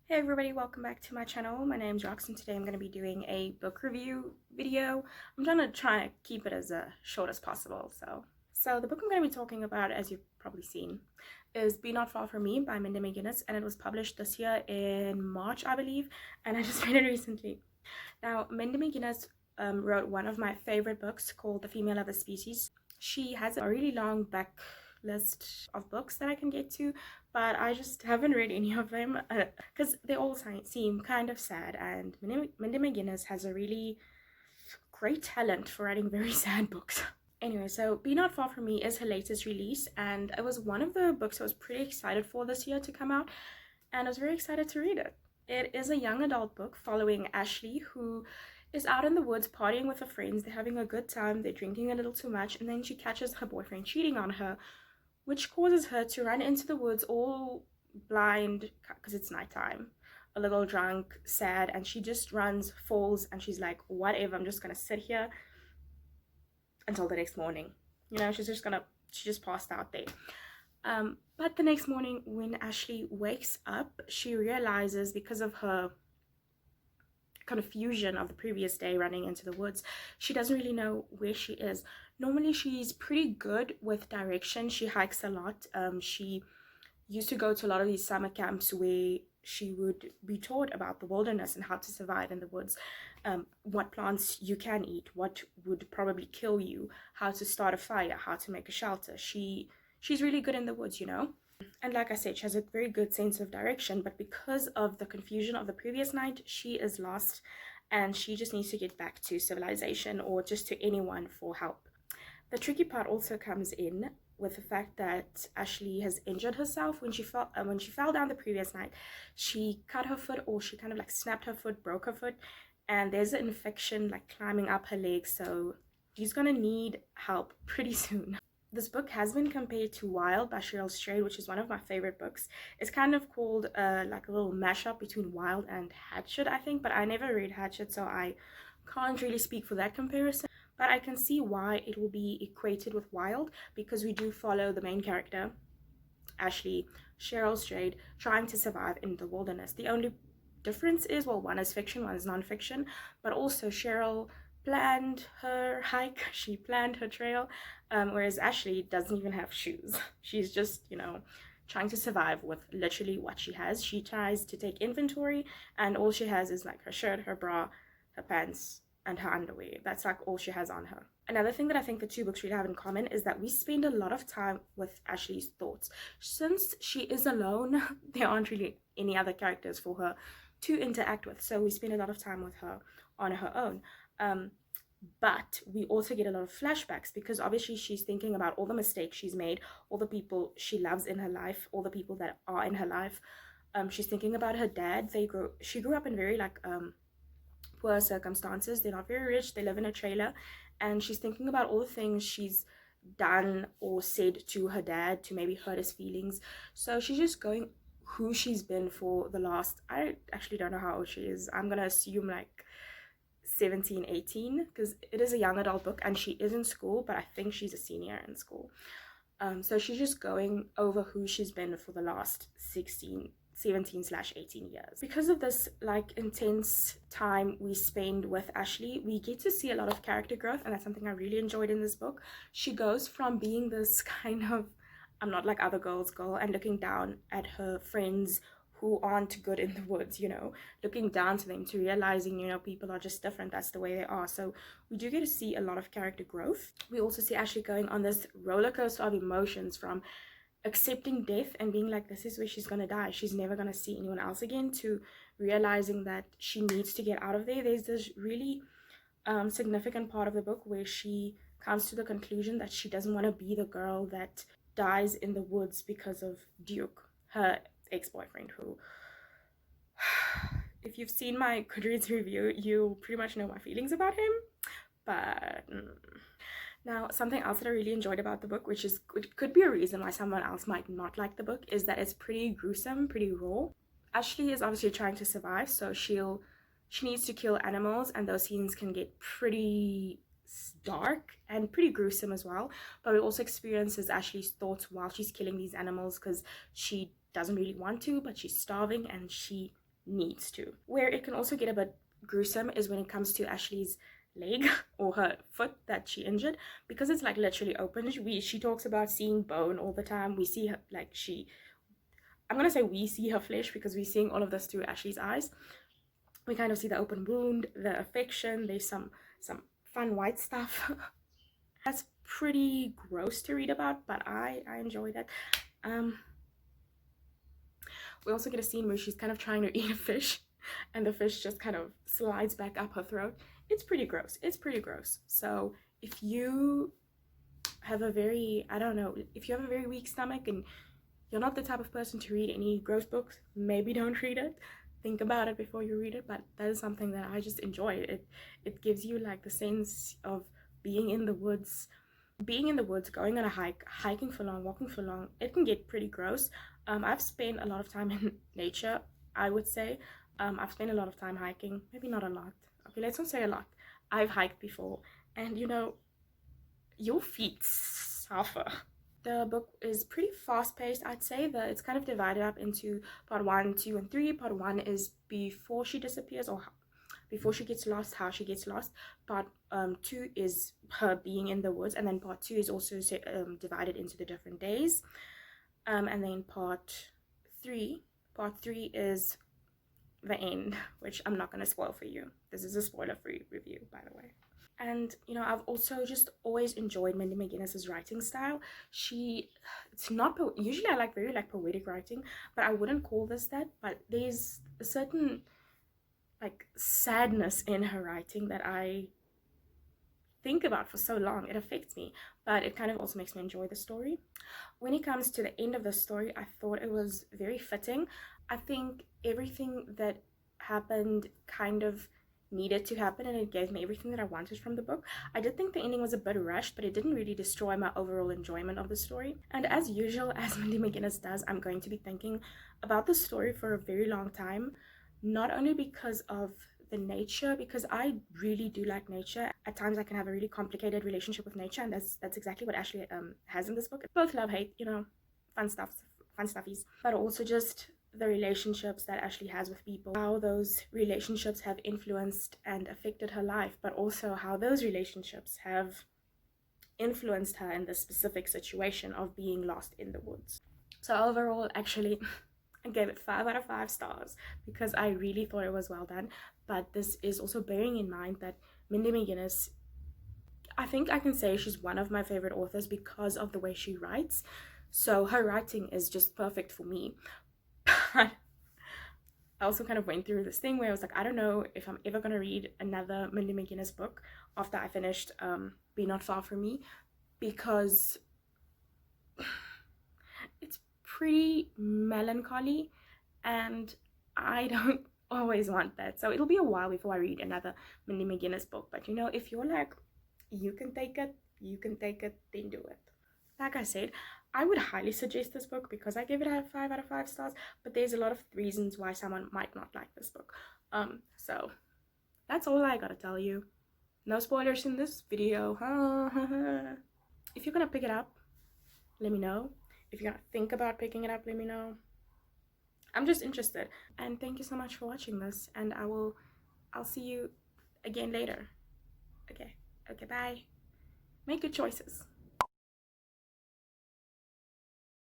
Hey everybody, welcome back to my channel. My name's Rox and today I'm going to be doing a book review video. I'm try to keep it as short as possible. So the book I'm going to be talking about, as you've probably seen, is Be Not Far From Me by Mindy McGinnis, and it was published this year in March, I believe, and I just read it recently. Now, Mindy McGinnis wrote one of my favorite books called The Female of the Species. She has a really long backlist of books that I can get to, but I just haven't read any of them because they all seem kind of sad, and Mindy McGinnis has a really great talent for writing very sad books. Anyway, so Be Not Far From Me is her latest release, and it was one of the books I was pretty excited for this year to come out, and I was very excited to read it. It is a young adult book following Ashley, who is out in the woods partying with her friends. They're having a good time, they're drinking a little too much, and then she catches her boyfriend cheating on her, which causes her to run into the woods all blind because it's nighttime, a little drunk, sad, and she just runs, falls, and she's like, whatever, I'm just gonna sit here until the next morning. You know, she just passed out there. But the next morning when Ashley wakes up, she realizes, because of her confusion of the previous day running into the woods, she doesn't really know where she is. Normally she's pretty good with direction. She hikes a lot. She used to go to a lot of these summer camps where she would be taught about the wilderness and how to survive in the woods, what plants you can eat, what would probably kill you, how to start a fire, how to make a shelter. She's really good in the woods, you know. And like I said, she has a very good sense of direction, but because of the confusion of the previous night, she is lost and she just needs to get back to civilization or just to anyone for help. The tricky part also comes in with the fact that Ashley has injured herself when she fell down the previous night. She cut her foot, or she kind of like snapped her foot, broke her foot, and there's an infection like climbing up her leg, so she's gonna need help pretty soon. This book has been compared to Wild by Cheryl Strayed, which is one of my favorite books. It's kind of called like a little mashup between Wild and Hatchet, I think, but I never read Hatchet, so I can't really speak for that comparison. But I can see why it will be equated with Wild, because we do follow the main character, Ashley, Cheryl Strayed, trying to survive in the wilderness. The only difference is, well, one is fiction, one is non-fiction, but also Cheryl planned her hike, she planned her trail, whereas Ashley doesn't even have shoes. She's just, you know, trying to survive with literally what she has. She tries to take inventory, and all she has is like her shirt, her bra, her pants, and her underwear. That's like all she has on her. Another thing that I think the two books really have in common is that we spend a lot of time with Ashley's thoughts. Since she is alone, there aren't really any other characters for her to interact with, so we spend a lot of time with her on her own. But we also get a lot of flashbacks, because obviously she's thinking about all the mistakes she's made, all the people she loves in her life, all the people that are in her life. She's thinking about her dad. She grew up in very like poor circumstances. They're not very rich, they live in a trailer, and she's thinking about all the things she's done or said to her dad to maybe hurt his feelings. So she's just going who she's been for the last, I actually don't know how old she is, I'm gonna assume like 17, 18, because it is a young adult book and she is in school, but I think she's a senior in school. So she's just going over who she's been for the last 17/18 years. Because of this like intense time we spend with Ashley, we get to see a lot of character growth, and that's something I really enjoyed in this book. She goes from being this kind of I'm not like other girls girl and looking down at her friends who aren't good in the woods, you know, looking down to them, to realizing, you know, people are just different, that's the way they are. So we do get to see a lot of character growth. We also see Ashley going on this roller coaster of emotions, from accepting death and being like, this is where she's gonna die, she's never gonna see anyone else again, to realizing that she needs to get out of there. There's this really significant part of the book where she comes to the conclusion that she doesn't want to be the girl that dies in the woods because of Duke, her ex-boyfriend, who if you've seen my Goodreads review, you pretty much know my feelings about him. But now, something else that I really enjoyed about the book, which could be a reason why someone else might not like the book, is that it's pretty gruesome, pretty raw. Ashley is obviously trying to survive, so she needs to kill animals, and those scenes can get pretty dark and pretty gruesome as well. But we also experiences Ashley's thoughts while she's killing these animals, because she doesn't really want to, but she's starving and she needs to. Where it can also get a bit gruesome is when it comes to Ashley's leg or her foot that she injured, because it's like literally open. She talks about seeing bone all the time. We see her, like, I'm gonna say we see her flesh because we're seeing all of this through Ashley's eyes. We kind of see the open wound, the affection. There's some fun white stuff. That's pretty gross to read about, but I enjoyed it. We also get a scene where she's kind of trying to eat a fish and the fish just kind of slides back up her throat. It's pretty gross. It's pretty gross. So if you have a very, I don't know, if you have a very weak stomach and you're not the type of person to read any gross books, maybe don't read it. Think about it before you read it, but that is something that I just enjoy. It gives you like the sense of being in the woods, going on a hike, hiking for long, walking for long. It can get pretty gross. I've spent a lot of time in nature, I would say. I've spent a lot of time hiking, maybe not a lot. Okay, let's not say a lot. I've hiked before, and you know, your feet suffer. The book is pretty fast-paced, I'd say. That it's kind of divided up into part 1, 2, and 3. Part 1 is before she disappears, or before she gets lost, how she gets lost. Part 2 is her being in the woods, and then part 2 is also divided into the different days. And then part 3 is the end, which I'm not going to spoil for you. This is a spoiler-free review, by the way. And you know, I've also just always enjoyed Mindy McGinnis's writing style. It's not usually I like very like poetic writing, but I wouldn't call this that. But there's a certain like sadness in her writing that I think about for so long. It affects me, but it kind of also makes me enjoy the story. When it comes to the end of the story, I thought it was very fitting. I think everything that happened kind of needed to happen, and it gave me everything that I wanted from the book. I did think the ending was a bit rushed, but it didn't really destroy my overall enjoyment of the story. And as usual, as Mindy McGinnis does, I'm going to be thinking about the story for a very long time, not only because of the nature, because I really do like nature. At times I can have a really complicated relationship with nature, and that's exactly what Ashley has in this book. Both love, hate, you know, fun stuffies, but also just the relationships that Ashley has with people, how those relationships have influenced and affected her life, but also how those relationships have influenced her in this specific situation of being lost in the woods. So overall, actually, I gave it 5 out of 5 stars because I really thought it was well done. But this is also bearing in mind that Mindy McGinnis, I think I can say she's one of my favorite authors because of the way she writes. So her writing is just perfect for me. But I also kind of went through this thing where I was like, I don't know if I'm ever going to read another Mindy McGinnis book after I finished Be Not Far From Me, because it's pretty melancholy and I don't always want that. So it'll be a while before I read another Mindy McGinnis book. But you know, if you're like, you can take it, then do it. Like I said, I would highly suggest this book because I give it a 5 out of 5 stars, but there's a lot of reasons why someone might not like this book. So that's all I gotta tell you. No spoilers in this video. If you're gonna pick it up, let me know. If you're gonna think about picking it up, let me know. I'm just interested. And thank you so much for watching this, and I'll see you again later. Okay, bye. Make good choices.